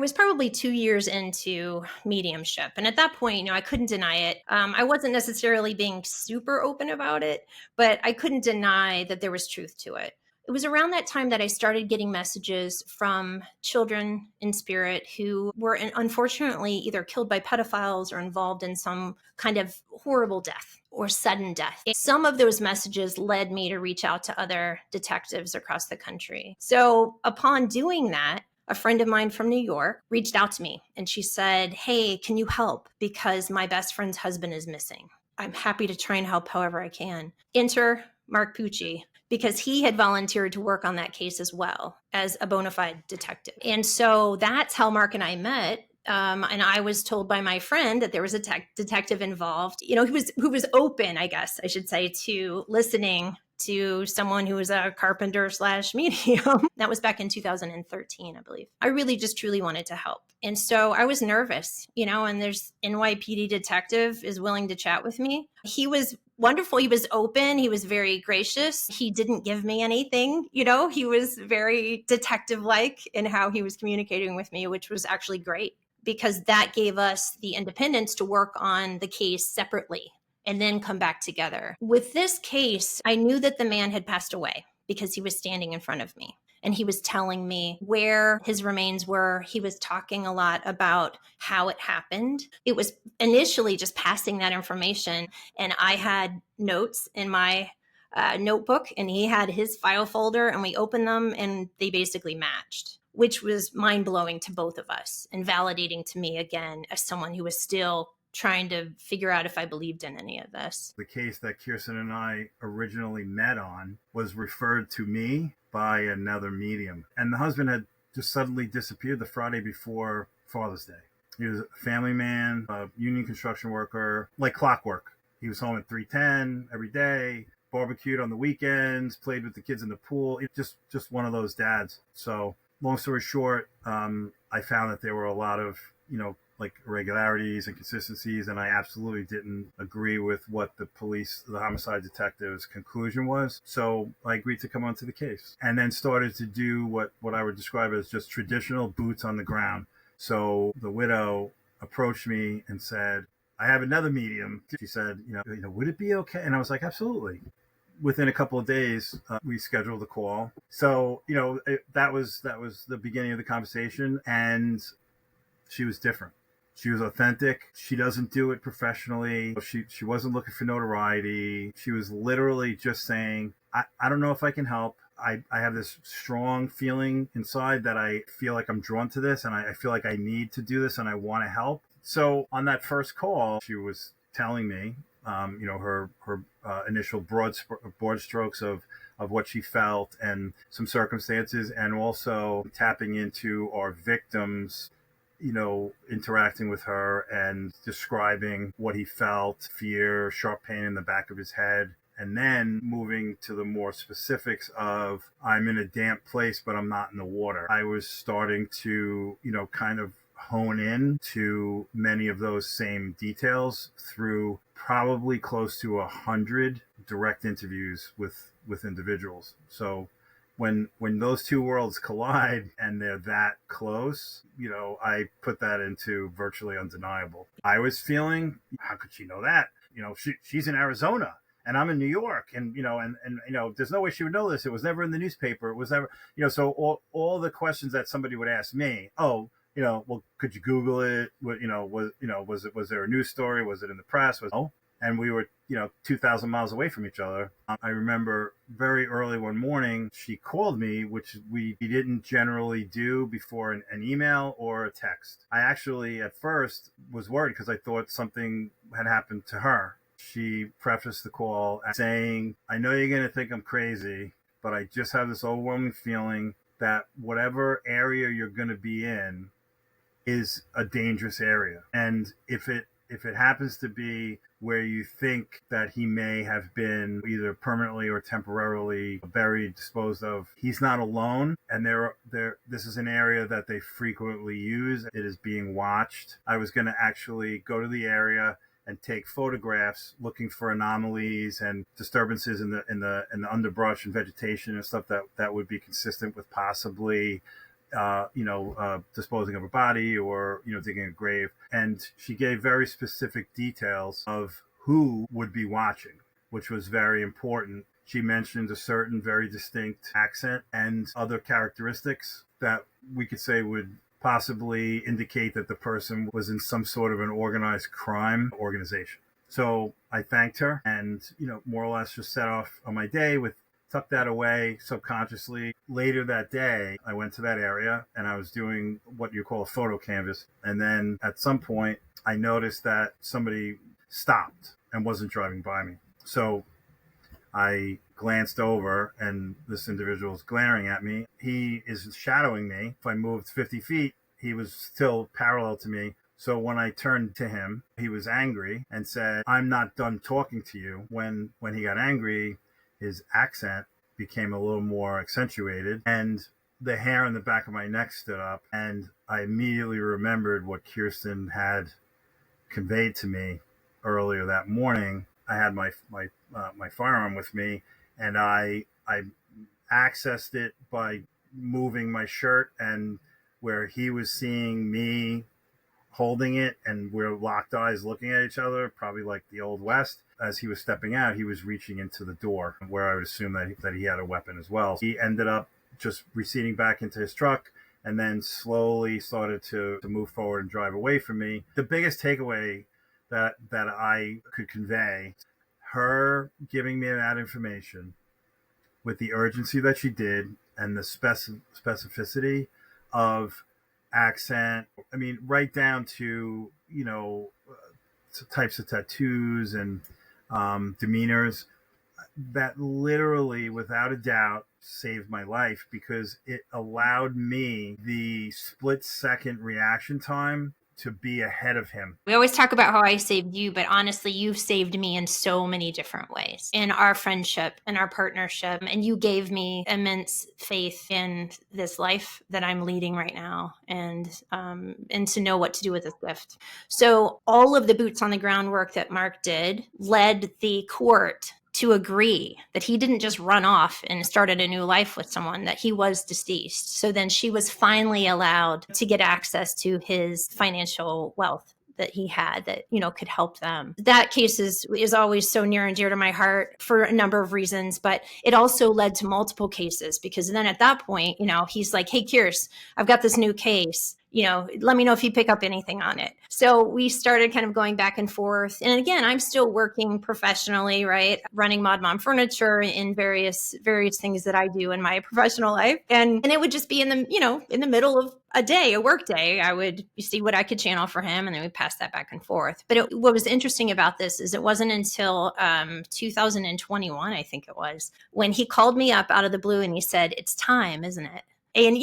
was probably 2 years into mediumship. And at that point, I couldn't deny it. I wasn't necessarily being super open about it, but I couldn't deny that there was truth to it. It was around that time that I started getting messages from children in spirit who were unfortunately either killed by pedophiles or involved in some kind of horrible death or sudden death. Some of those messages led me to reach out to other detectives across the country. So upon doing that, a friend of mine from New York reached out to me and she said, "Hey, can you help? Because my best friend's husband is missing. I'm happy to try and help however I can." Enter Mark Pucci, because he had volunteered to work on that case as well as a bona fide detective. And so that's how Mark and I met. And I was told by my friend that there was a detective involved, who was open, I guess I should say, to listening to someone who was a carpenter / medium. That was back in 2013, I believe. I really just truly wanted to help. And so I was nervous, and there's NYPD detective is willing to chat with me. He was wonderful. He was open. He was very gracious. He didn't give me anything, he was very detective-like in how he was communicating with me, which was actually great because that gave us the independence to work on the case separately and then come back together. With this case, I knew that the man had passed away because he was standing in front of me and he was telling me where his remains were. He was talking a lot about how it happened. It was initially just passing that information, and I had notes in my notebook and he had his file folder, and we opened them and they basically matched, which was mind-blowing to both of us and validating to me again as someone who was still trying to figure out if I believed in any of this. The case that Kiersten and I originally met on was referred to me by another medium. And the husband had just suddenly disappeared the Friday before Father's Day. He was a family man, a union construction worker, like clockwork. He was home at 3:10 every day, barbecued on the weekends, played with the kids in the pool. Just one of those dads. So long story short, I found that there were a lot of, like irregularities and consistencies, and I absolutely didn't agree with what the homicide detective's conclusion was. So I agreed to come onto the case and then started to do what I would describe as just traditional boots on the ground. So the widow approached me and said, "I have another medium." She said, "Would it be okay?" And I was like, "Absolutely." Within a couple of days, we scheduled a call. So, that was the beginning of the conversation, and she was different. She was authentic. She doesn't do it professionally. She wasn't looking for notoriety. She was literally just saying, I don't know if I can help. I have this strong feeling inside that I feel like I'm drawn to this, and I feel like I need to do this, and I want to help. So on that first call, she was telling me, her initial broad strokes of what she felt and some circumstances, and also tapping into our victims, interacting with her and describing what he felt, fear, sharp pain in the back of his head, and then moving to the more specifics of, I'm in a damp place, but I'm not in the water. I was starting to, kind of hone in to many of those same details through probably close to 100 direct interviews with individuals. So when those two worlds collide and they're that close, I put that into virtually undeniable. I was feeling, how could she know that? She's in Arizona and I'm in New York, and there's no way she would know this. It was never in the newspaper. It was never, so all the questions that somebody would ask me, well, could you Google it? Was there a news story? Was it in the press? And we were, 2,000 miles away from each other. I remember very early one morning, she called me, which we didn't generally do before an email or a text. I actually, at first, was worried because I thought something had happened to her. She prefaced the call saying, "I know you're going to think I'm crazy, but I just have this overwhelming feeling that whatever area you're going to be in is a dangerous area. And if it happens to be where you think that he may have been either permanently or temporarily buried, disposed of, he's not alone. And this is an area that they frequently use. It is being watched." I was going to actually go to the area and take photographs looking for anomalies and disturbances in the underbrush and vegetation and stuff that would be consistent with possibly disposing of a body or, digging a grave. And she gave very specific details of who would be watching, which was very important. She mentioned a certain very distinct accent and other characteristics that we could say would possibly indicate that the person was in some sort of an organized crime organization. So I thanked her and, more or less just set off on my day with tucked that away subconsciously. Later that day, I went to that area and I was doing what you call a photo canvas. And then at some point, I noticed that somebody stopped and wasn't driving by me. So I glanced over and this individual is glaring at me. He is shadowing me. If I moved 50 feet, he was still parallel to me. So when I turned to him, he was angry and said, "I'm not done talking to you." When he got angry, his accent became a little more accentuated and the hair on the back of my neck stood up. And I immediately remembered what Kiersten had conveyed to me earlier that morning. I had my firearm with me, and I accessed it by moving my shirt, and where he was seeing me holding it, and we're locked eyes looking at each other, probably like the Old West. As he was stepping out, he was reaching into the door, where I would assume that he had a weapon as well. He ended up just receding back into his truck and then slowly started to move forward and drive away from me. The biggest takeaway that I could convey, her giving me that information with the urgency that she did and the specificity of accent, I mean, right down to, types of tattoos and demeanors, that literally, without a doubt, saved my life because it allowed me the split second reaction time to be ahead of him. We always talk about how I saved you, but honestly, you've saved me in so many different ways in our friendship and our partnership. And you gave me immense faith in this life that I'm leading right now and to know what to do with this gift. So all of the boots on the ground work that Mark did led the court to agree that he didn't just run off and started a new life with someone, that he was deceased. So then she was finally allowed to get access to his financial wealth that he had that, could help them. That case is always so near and dear to my heart for a number of reasons, but it also led to multiple cases because then at that point, he's like, "Hey, Kiersten, I've got this new case. Let me know if you pick up anything on it." So we started kind of going back and forth. And again, I'm still working professionally, right? Running Mod Mom Furniture in various things that I do in my professional life. And it would just be in the middle of a work day, I would see what I could channel for him, and then we pass that back and forth. But what was interesting about this is it wasn't until 2021, I think it was, when he called me up out of the blue and he said, "It's time, isn't it?" And,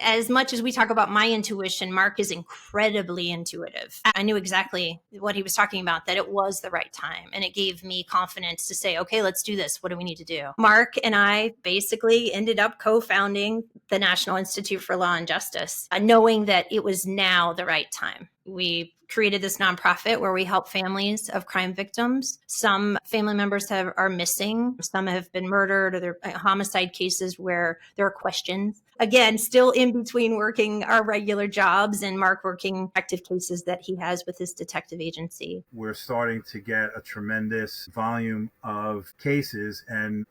as much as we talk about my intuition, Mark is incredibly intuitive. I knew exactly what he was talking about, that it was the right time. And it gave me confidence to say, "Okay, let's do this. What do we need to do?" Mark and I basically ended up co-founding the National Institute for Law and Justice, knowing that it was now the right time. We created this nonprofit where we help families of crime victims. Some family members are missing. Some have been murdered, or they're homicide cases where there are questions. Again, still in between working our regular jobs and Mark working active cases that he has with his detective agency. We're starting to get a tremendous volume of cases, and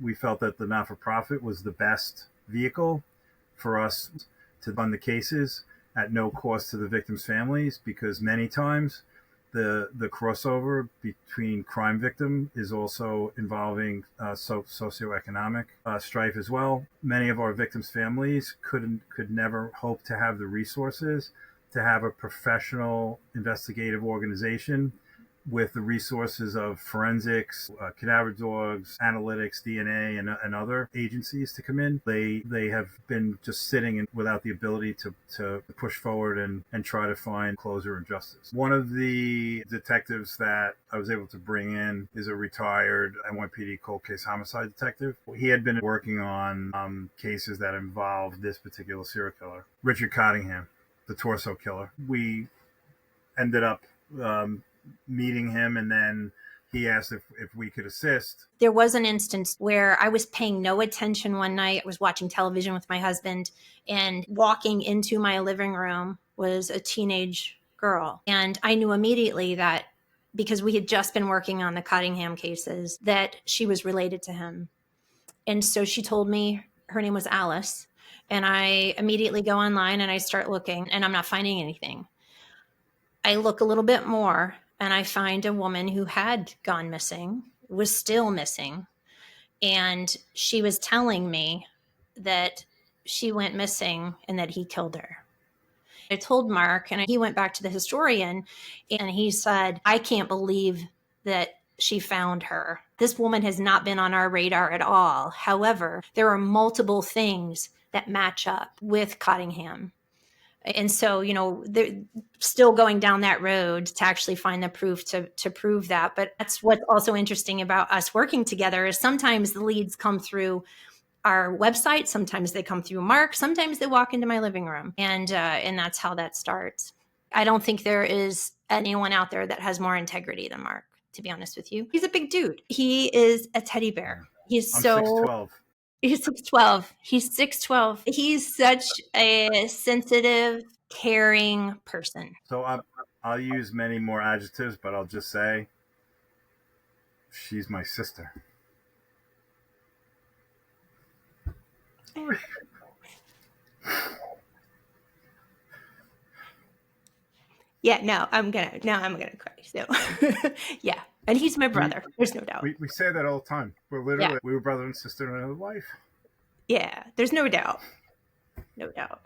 we felt that the not-for-profit was the best vehicle for us to fund the cases at no cost to the victims' families, because many times the crossover between crime victim is also involving socioeconomic strife as well. Many of our victims' families could never hope to have the resources to have a professional investigative organization with the resources of forensics, cadaver dogs, analytics, DNA, and other agencies to come in. They have been just sitting without the ability to push forward and try to find closure and justice. One of the detectives that I was able to bring in is a retired NYPD cold case homicide detective. He had been working on cases that involved this particular serial killer, Richard Cottingham, the torso killer. We ended up meeting him, and then he asked if we could assist. There was an instance where I was paying no attention one night. I was watching television with my husband, and walking into my living room was a teenage girl. And I knew immediately that, because we had just been working on the Cottingham cases, that she was related to him. And so she told me her name was Alice. And I immediately go online and I start looking, and I'm not finding anything. I look a little bit more and I find a woman who had gone missing, was still missing. And she was telling me that she went missing and that he killed her. I told Mark, and he went back to the historian, and he said, I can't believe that she found her. This woman has not been on our radar at all. However, there are multiple things that match up with Cottingham. And so, they're still going down that road to actually find the proof to prove that. But that's what's also interesting about us working together, is sometimes the leads come through our website, sometimes they come through Mark, sometimes they walk into my living room, and that's how that starts. I don't think there is anyone out there that has more integrity than Mark, to be honest with you. He's a big dude. He is a teddy bear. He's I'm so 6'12". He's 6'12". He's 6'12". He's such a sensitive, caring person. So I'll use many more adjectives, but I'll just say she's my sister. Yeah, now I'm gonna cry. So yeah. And he's my brother. There's no doubt. We say that all the time. We were brother and sister in another life. Yeah, there's no doubt. No doubt.